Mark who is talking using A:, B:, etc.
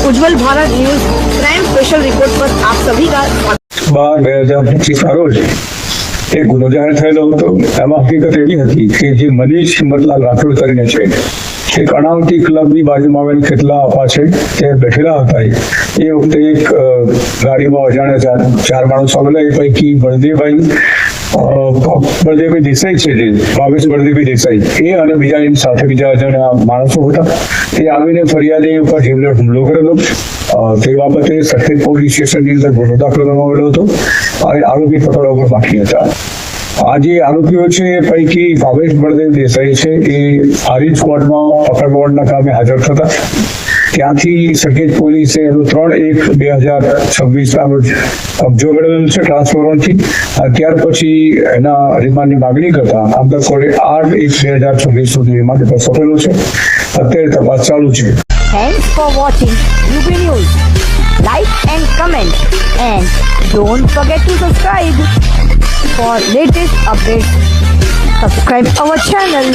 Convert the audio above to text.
A: उज्जवल Bharat news crime special report पर आप सभी का
B: 12/2025 ના રોજ એક ગુનો જાહેર થયેલો હતો. એમાં હકીકત એવી હતી કે જે મનીષ હિંમતલાલ રાઠોડ કરીને છે, એક અણાવતી ક્લબની બાજુમાં આવેલ ખેતલા આપા છે, તે બેઠેલા હતા. એ વખતે એક ગાડીમાં અજાણ્યા ચાર માણસો આવેલા. એ પૈકી બળદેવભાઈ દેસાઈ છે, જે ભાવેશ બળદેવભાઈ દેસાઈ, એ અને બીજા એની સાથે બીજા અજાણ્યા માણસો હતા. તે આવીને ફરિયાદી ઉપર જીવલેણ હુમલો કરેલો. તે બાબતે સખેત પોલીસ સ્ટેશનની અંદર ગુનો દાખલ કરવામાં આવેલો હતો. આરોપી પકડવા પર બાકી હતા. આ જે આરોપીઓ છે એ પૈકી ભાવેશ બળદેવ દેસાઈ છે, એ હારીજ કોર્ટમાં પકડવાના કામે હાજર થતા. ત્યાંથી સખેત પોલીસે 3/1/2026 ના રોજ કબજો કરેલો છે ટ્રાન્સફર વોરંટથી. ત્યાર પછી એના રિમાન્ડની માગણી કરતા આમદાર કોર્ટે 8/1/2026 સુધી રિમાન્ડ પર સોંપેલો છે. અત્યારે તપાસ ચાલુ છે.
A: Thanks for watching UP News. Like and comment and don't forget to subscribe for latest updates. Subscribe our channel.